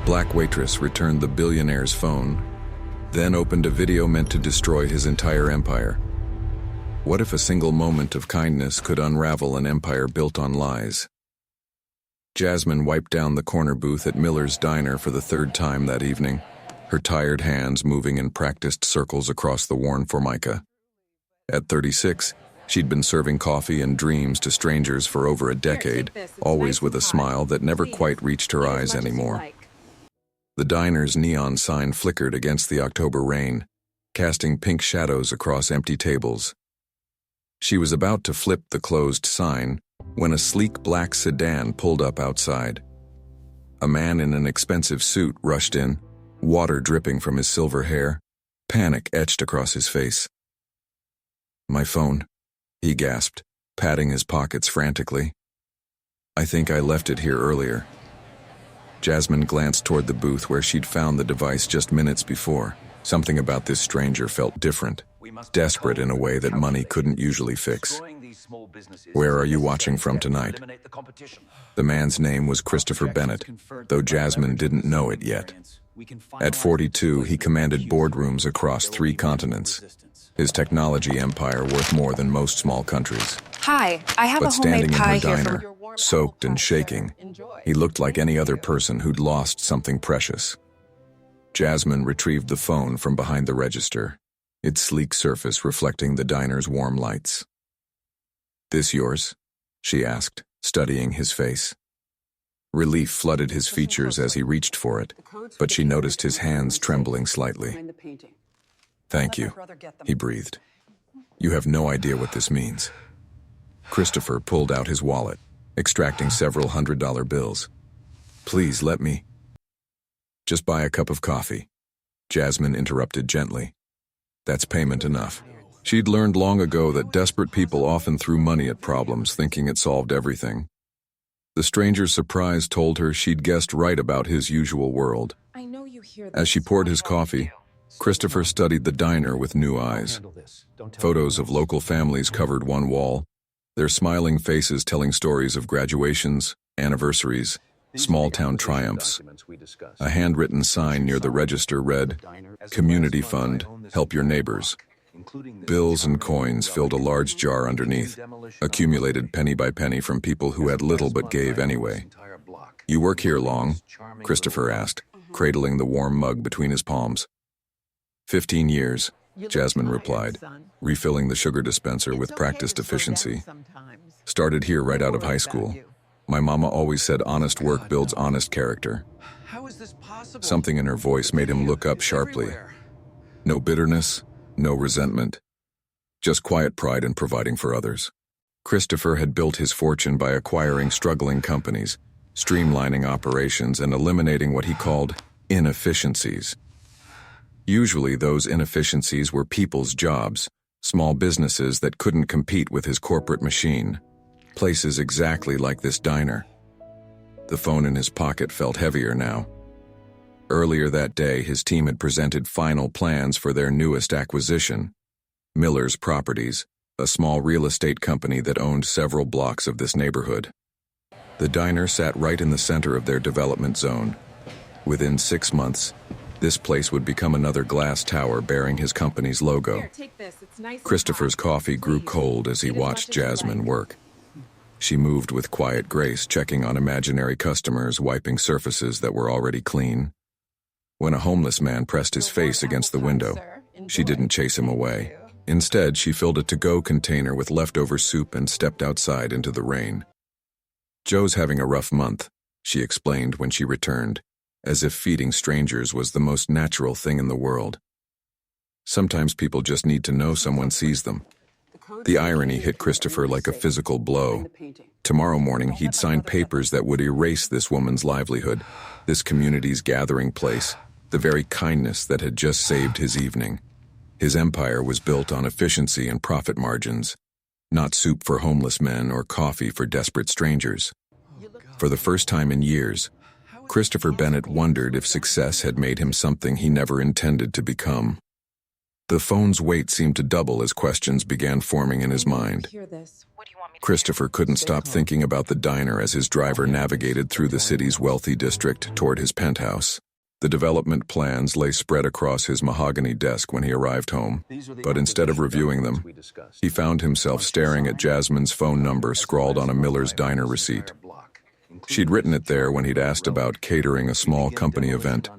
Black Waitress returned the billionaire's phone, then opened a video meant to destroy his entire empire. What if a single moment of kindness could unravel an empire built on lies? Jasmine wiped down the corner booth at Miller's Diner for the third time that evening, her tired hands moving in practiced circles across the worn formica. At 36, she'd been serving coffee and dreams to strangers for over a decade, always with a smile that never quite reached her eyes anymore. The diner's neon sign flickered against the October rain, casting pink shadows across empty tables. She was about to flip the closed sign when a sleek black sedan pulled up outside. A man in an expensive suit rushed in, water dripping from his silver hair, panic etched across his face. "My phone," he gasped, patting his pockets frantically. "I think I left it here earlier." Jasmine glanced toward the booth where she'd found the device just minutes before. Something about this stranger felt different, desperate in a way that money couldn't usually fix. "Where are you watching from tonight?" The man's name was Christopher Bennett, though Jasmine didn't know it yet. At 42, he commanded boardrooms across 3 continents. His technology empire worth more than most small countries. Hi, I have But a homemade standing in pie her here diner, soaked and shaking, he looked like any other person who'd lost something precious. Jasmine retrieved the phone from behind the register, its sleek surface reflecting the diner's warm lights. "This yours?" she asked, studying his face. Relief flooded his features as he reached for it, but she noticed his hands trembling slightly. "Thank you," he breathed. "You have no idea what this means." Christopher pulled out his wallet, extracting several $100 bills. "Please let me." "Just buy a cup of coffee," Jasmine interrupted gently. "That's payment enough." She'd learned long ago that desperate people often threw money at problems, thinking it solved everything. The stranger's surprise told her she'd guessed right about his usual world. As she poured his coffee, Christopher studied the diner with new eyes. Photos of local families covered one wall, their smiling faces telling stories of graduations, anniversaries, small-town triumphs. A handwritten sign near the register read, "Community Fund, help your neighbors." Bills and coins filled a large jar underneath, accumulated penny by penny from people who had little but gave anyway. "You work here long?" Christopher asked, cradling the warm mug between his palms. 15 years, Jasmine replied, refilling the sugar dispenser with practiced efficiency. "Started here right out of high school. My mama always said honest work builds honest character." Something in her voice made him look up sharply. No bitterness, no resentment, just quiet pride in providing for others. Christopher had built his fortune by acquiring struggling companies, streamlining operations, and eliminating what he called inefficiencies. Usually those inefficiencies were people's jobs, small businesses that couldn't compete with his corporate machine. Places exactly like this diner. The phone in his pocket felt heavier now. Earlier that day, his team had presented final plans for their newest acquisition, Miller's Properties, a small real estate company that owned several blocks of this neighborhood. The diner sat right in the center of their development zone. Within 6 months, this place would become another glass tower bearing his company's logo. Christopher's coffee grew cold as he watched Jasmine work. She moved with quiet grace, checking on imaginary customers, wiping surfaces that were already clean. When a homeless man pressed his face against the window, she didn't chase him away. Instead, she filled a to-go container with leftover soup and stepped outside into the rain. "Joe's having a rough month," she explained when she returned, as if feeding strangers was the most natural thing in the world. Sometimes people just need to know someone sees them. The irony hit Christopher like a physical blow. Tomorrow morning, he'd sign papers that would erase this woman's livelihood, this community's gathering place, the very kindness that had just saved his evening. His empire was built on efficiency and profit margins, not soup for homeless men or coffee for desperate strangers. For the first time in years, Christopher Bennett wondered if success had made him something he never intended to become. The phone's weight seemed to double as questions began forming in his mind. Christopher couldn't stop thinking about the diner as his driver navigated through the city's wealthy district toward his penthouse. The development plans lay spread across his mahogany desk when he arrived home, but instead of reviewing them, he found himself staring at Jasmine's phone number scrawled on a Miller's Diner receipt. She'd written it there when he'd asked about catering a small company event,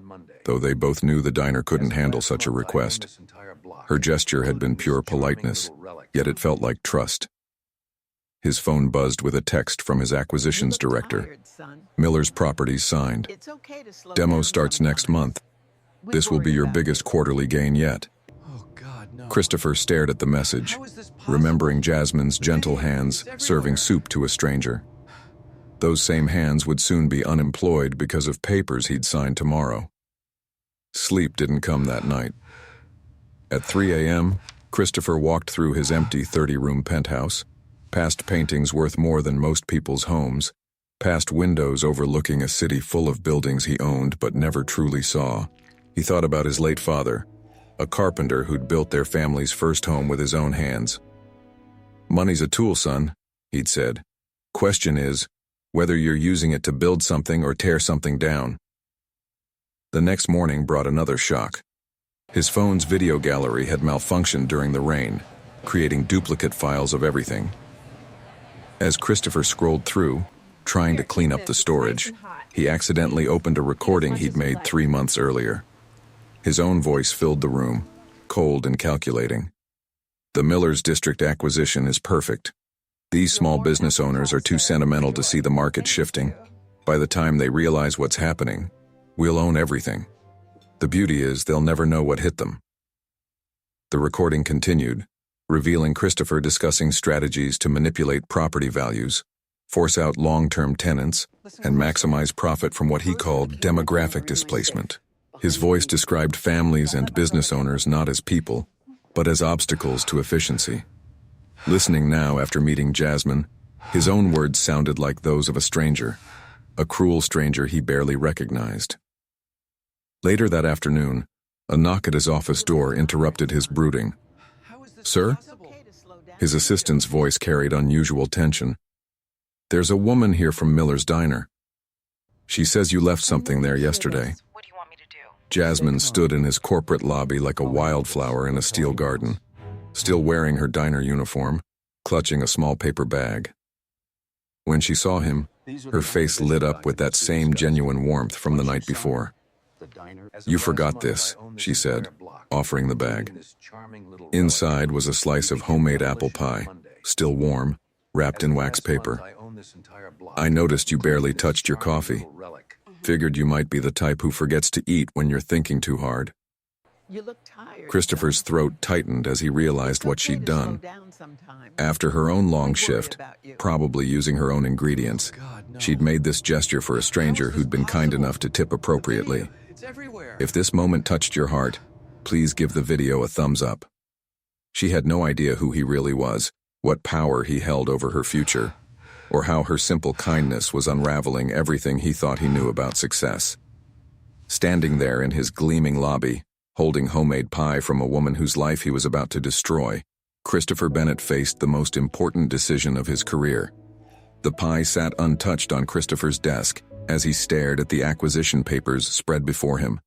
though they both knew the diner couldn't handle such a request. Her gesture had been pure politeness, yet it felt like trust. His phone buzzed with a text from his acquisitions director. Miller's properties signed. Demo starts next month. This will be your biggest quarterly gain yet. Christopher stared at the message, remembering Jasmine's gentle hands serving soup to a stranger. Those same hands would soon be unemployed because of papers he'd sign tomorrow. Sleep didn't come that night. At 3 a.m., Christopher walked through his empty 30-room penthouse, past paintings worth more than most people's homes, past windows overlooking a city full of buildings he owned but never truly saw. He thought about his late father, a carpenter who'd built their family's first home with his own hands. "Money's a tool, son," he'd said. "Question is, whether you're using it to build something or tear something down." The next morning brought another shock. His phone's video gallery had malfunctioned during the rain, creating duplicate files of everything. As Christopher scrolled through, trying to clean up the storage, he accidentally opened a recording he'd made 3 months earlier. His own voice filled the room, cold and calculating. "The Miller's District acquisition is perfect. These small business owners are too sentimental to see the market shifting. By the time they realize what's happening, we'll own everything. The beauty is they'll never know what hit them." The recording continued, revealing Christopher discussing strategies to manipulate property values, force out long-term tenants, and maximize profit from what he called demographic displacement. His voice described families and business owners not as people, but as obstacles to efficiency. Listening now after meeting Jasmine, his own words sounded like those of a stranger, a cruel stranger he barely recognized. Later that afternoon, a knock at his office door interrupted his brooding. "Sir?" His assistant's voice carried unusual tension. "There's a woman here from Miller's Diner. She says you left something there yesterday." Jasmine stood in his corporate lobby like a wildflower in a steel garden, still wearing her diner uniform, clutching a small paper bag. When she saw him, her face lit up with that same genuine warmth from the night before. "You forgot this," she said, offering the bag. Inside was a slice of homemade apple pie, still warm, wrapped in wax paper. "I noticed you barely touched your coffee. Figured you might be the type who forgets to eat when you're thinking too hard." Christopher's throat tightened as he realized what she'd done. After her own long shift, probably using her own ingredients, she'd made this gesture for a stranger who'd been kind enough to tip appropriately. "If this moment touched your heart, please give the video a thumbs up." She had no idea who he really was, what power he held over her future, or how her simple kindness was unraveling everything he thought he knew about success. Standing there in his gleaming lobby, holding homemade pie from a woman whose life he was about to destroy, Christopher Bennett faced the most important decision of his career. The pie sat untouched on Christopher's desk as he stared at the acquisition papers spread before him.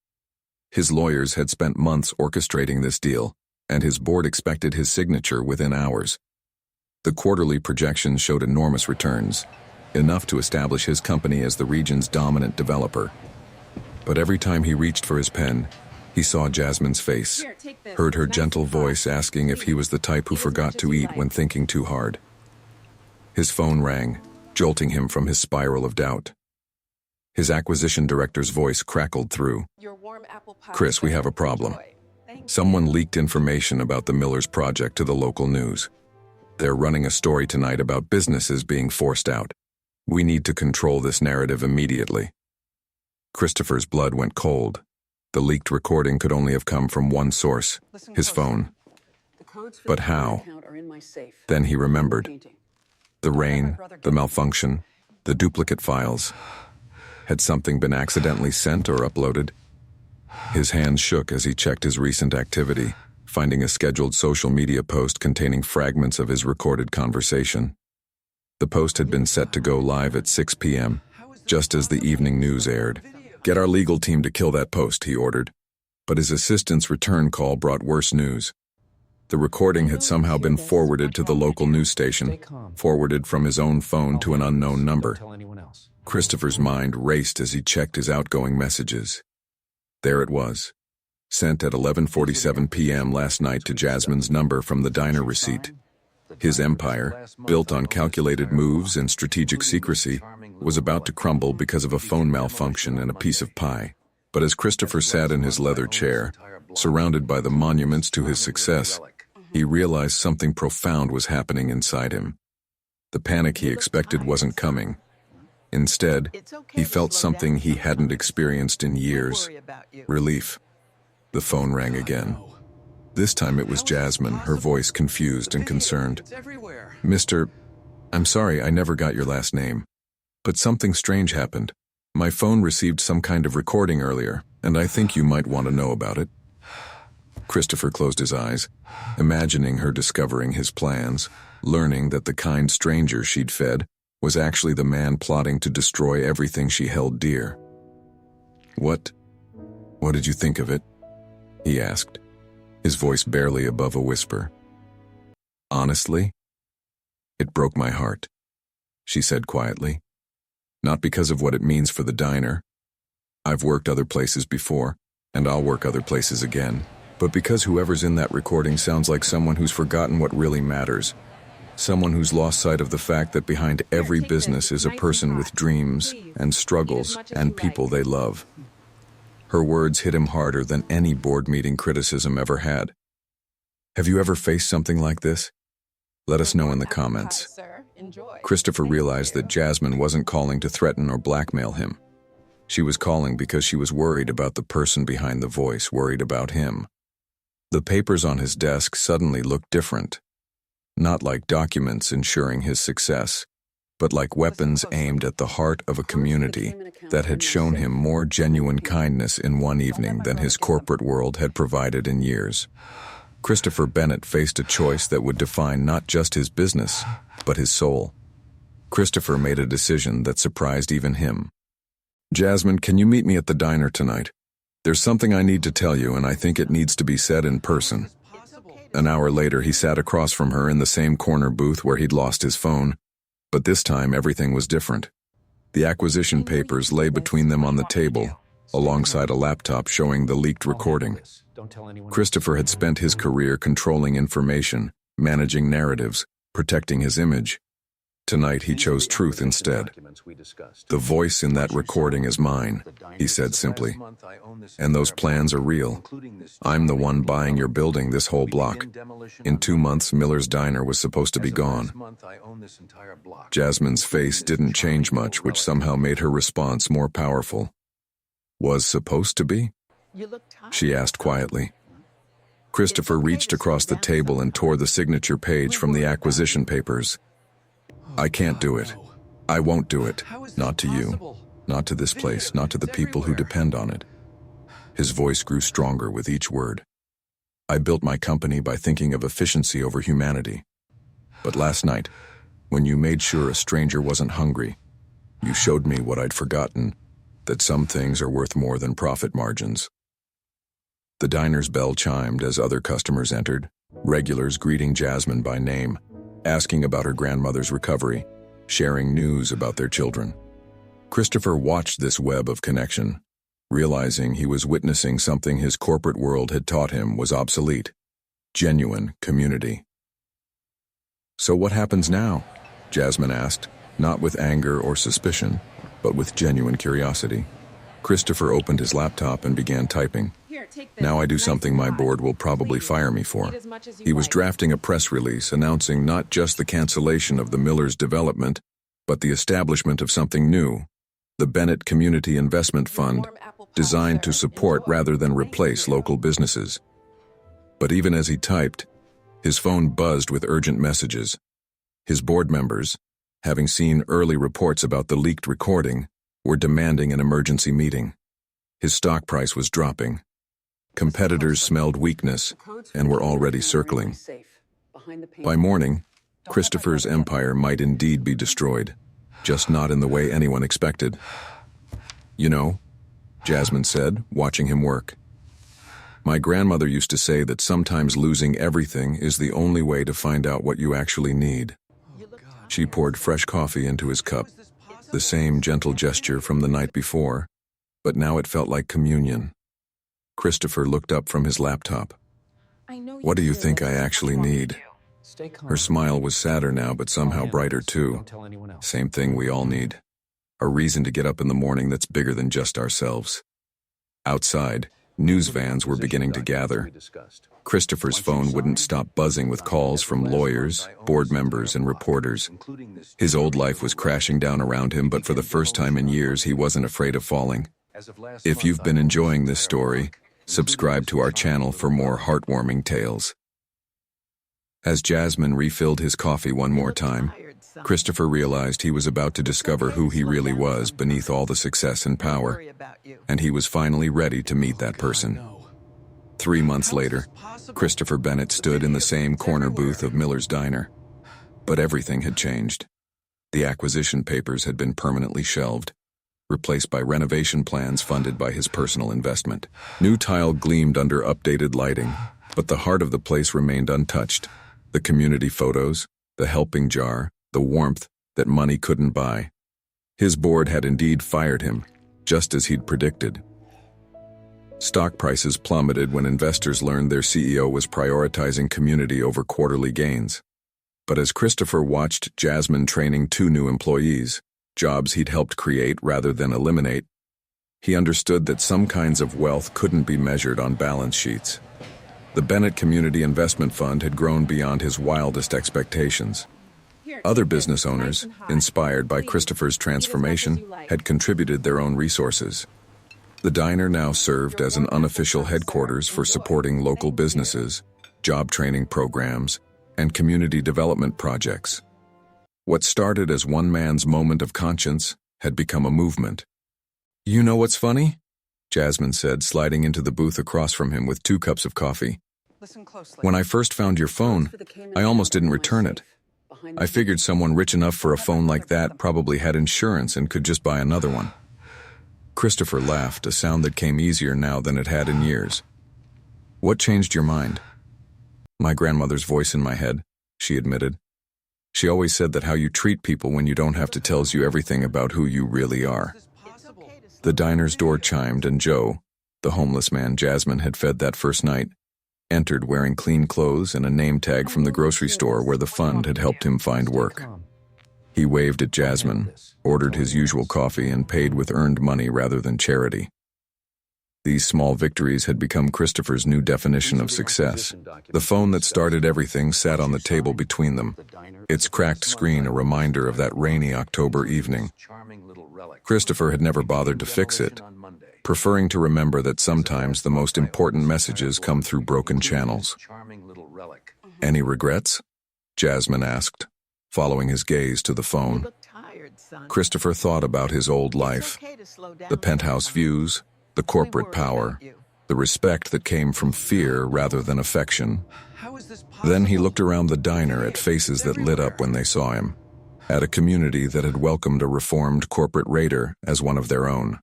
His lawyers had spent months orchestrating this deal, and his board expected his signature within hours. The quarterly projections showed enormous returns, enough to establish his company as the region's dominant developer. But every time he reached for his pen, he saw Jasmine's face, heard her gentle voice asking if he was the type who forgot to eat when thinking too hard. His phone rang, jolting him from his spiral of doubt. His acquisition director's voice crackled through. "Chris, we have a problem. Someone leaked information about the Miller's project to the local news. They're running a story tonight about businesses being forced out. We need to control this narrative immediately." Christopher's blood went cold. The leaked recording could only have come from one source, his phone. But how? Then he remembered. The rain, the malfunction, the duplicate files. Had something been accidentally sent or uploaded? His hands shook as he checked his recent activity, finding a scheduled social media post containing fragments of his recorded conversation. The post had been set to go live at 6 p.m., just as the evening news aired. "Get our legal team to kill that post," he ordered. But his assistant's return call brought worse news. The recording had somehow been forwarded to the local news station, forwarded from his own phone to an unknown number. Christopher's mind raced as he checked his outgoing messages. There it was, sent at 11:47 p.m. last night to Jasmine's number from the diner receipt. His empire, built on calculated moves and strategic secrecy, was about to crumble because of a phone malfunction and a piece of pie. But as Christopher sat in his leather chair, surrounded by the monuments to his success, he realized something profound was happening inside him. The panic he expected wasn't coming. Instead, he felt something he hadn't experienced in years: relief. The phone rang again. This time it was Jasmine, her voice confused and concerned. "Mr. I'm sorry, I never got your last name. But something strange happened. My phone received some kind of recording earlier, and I think you might want to know about it." Christopher closed his eyes, imagining her discovering his plans, learning that the kind stranger she'd fed was actually the man plotting to destroy everything she held dear. What did you think of it?" he asked, his voice barely above a whisper. "Honestly, it broke my heart," she said quietly. "Not because of what it means for the diner. I've worked other places before, and I'll work other places again. But because whoever's in that recording sounds like someone who's forgotten what really matters. Someone who's lost sight of the fact that behind every business is a person with dreams and struggles and people they love." Her words hit him harder than any board meeting criticism ever had. Have you ever faced something like this? Let us know in the comments. Christopher realized that Jasmine wasn't calling to threaten or blackmail him. She was calling because she was worried about the person behind the voice, worried about him. The papers on his desk suddenly looked different. Not like documents ensuring his success, but like weapons aimed at the heart of a community that had shown him more genuine kindness in one evening than his corporate world had provided in years. Christopher Bennett faced a choice that would define not just his business, but his soul. Christopher made a decision that surprised even him. "Jasmine, can you meet me at the diner tonight? There's something I need to tell you, and I think it needs to be said in person." An hour later, he sat across from her in the same corner booth where he'd lost his phone, but this time everything was different. The acquisition papers lay between them on the table, alongside a laptop showing the leaked recording. Christopher had spent his career controlling information, managing narratives, protecting his image. Tonight he chose truth instead. "The voice in that recording is mine," he said simply. "And those plans are real. I'm the one buying your building, this whole block. In 2 months, Miller's Diner was supposed to be gone." Jasmine's face didn't change much, which somehow made her response more powerful. "Was supposed to be?" she asked quietly. Christopher reached across the table and tore the signature page from the acquisition papers. "I can't do it. I won't do it. Not to you. Not to this place. Not to the people who depend on it." His voice grew stronger with each word. "I built my company by thinking of efficiency over humanity. But last night, when you made sure a stranger wasn't hungry, you showed me what I'd forgotten, that some things are worth more than profit margins." The diner's bell chimed as other customers entered, regulars greeting Jasmine by name, asking about her grandmother's recovery, sharing news about their children. Christopher watched this web of connection, realizing he was witnessing something his corporate world had taught him was obsolete: genuine community. "So what happens now?" Jasmine asked, not with anger or suspicion, but with genuine curiosity. Christopher opened his laptop and began typing. "Now I do something my board will probably fire me for." He was drafting a press release announcing not just the cancellation of the Miller's development, but the establishment of something new, the Bennett Community Investment Fund, designed to support rather than replace local businesses. But even as he typed, his phone buzzed with urgent messages. His board members, having seen early reports about the leaked recording, were demanding an emergency meeting. His stock price was dropping. Competitors smelled weakness and were already circling. By morning, Christopher's empire might indeed be destroyed, just not in the way anyone expected. "You know," Jasmine said, watching him work, "my grandmother used to say that sometimes losing everything is the only way to find out what you actually need." She poured fresh coffee into his cup, the same gentle gesture from the night before, but now it felt like communion. Christopher looked up from his laptop. "What do you think I actually need?" Her smile was sadder now, but somehow brighter too. Same thing we all need. A reason to get up in the morning that's bigger than just ourselves. Outside, news vans were beginning to gather. Christopher's phone wouldn't stop buzzing with calls from lawyers, board members, and reporters. His old life was crashing down around him, but for the first time in years, he wasn't afraid of falling. If you've been enjoying this story, subscribe to our channel for more heartwarming tales. As Jasmine refilled his coffee one more time, Christopher realized he was about to discover who he really was beneath all the success and power, and he was finally ready to meet that person. 3 months later, Christopher Bennett stood in the same corner booth of Miller's Diner. But everything had changed. The acquisition papers had been permanently shelved, replaced by renovation plans funded by his personal investment. New tile gleamed under updated lighting, but the heart of the place remained untouched. The community photos, the helping jar, the warmth that money couldn't buy. His board had indeed fired him, just as he'd predicted. Stock prices plummeted when investors learned their CEO was prioritizing community over quarterly gains. But as Christopher watched Jasmine training 2 new employees, jobs he'd helped create rather than eliminate, he understood that some kinds of wealth couldn't be measured on balance sheets. The Bennett Community Investment Fund had grown beyond his wildest expectations. Other business owners, inspired by Christopher's transformation, had contributed their own resources. The diner now served as an unofficial headquarters for supporting local businesses, job training programs, and community development projects. What started as one man's moment of conscience had become a movement. "You know what's funny?" Jasmine said, sliding into the booth across from him with 2 cups of coffee. "When I first found your phone, I almost didn't return it. I figured someone rich enough for a phone like that probably had insurance and could just buy another one." Christopher laughed, a sound that came easier now than it had in years. "What changed your mind?" "My grandmother's voice in my head," she admitted. "She always said that how you treat people when you don't have to tells you everything about who you really are." The diner's door chimed, and Joe, the homeless man Jasmine had fed that first night, entered wearing clean clothes and a name tag from the grocery store where the fund had helped him find work. He waved at Jasmine, ordered his usual coffee, and paid with earned money rather than charity. These small victories had become Christopher's new definition of success. The phone that started everything sat on the table between them, its cracked screen a reminder of that rainy October evening. Christopher had never bothered to fix it, preferring to remember that sometimes the most important messages come through broken channels. "Any regrets?" Jasmine asked, following his gaze to the phone. Christopher thought about his old life, the penthouse views, the corporate power, the respect that came from fear rather than affection. Then he looked around the diner at faces that lit up when they saw him, at a community that had welcomed a reformed corporate raider as one of their own.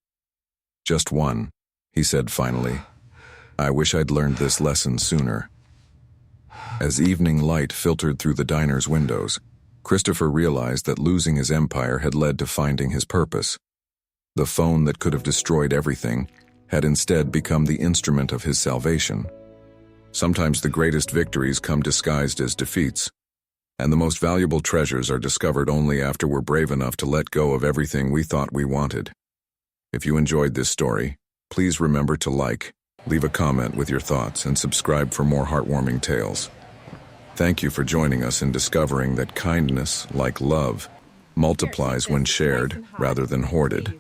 "Just one," he said finally. "I wish I'd learned this lesson sooner." As evening light filtered through the diner's windows, Christopher realized that losing his empire had led to finding his purpose. The phone that could have destroyed everything had instead become the instrument of his salvation. Sometimes the greatest victories come disguised as defeats, and the most valuable treasures are discovered only after we're brave enough to let go of everything we thought we wanted. If you enjoyed this story, please remember to like, leave a comment with your thoughts, and subscribe for more heartwarming tales. Thank you for joining us in discovering that kindness, like love, multiplies when shared rather than hoarded.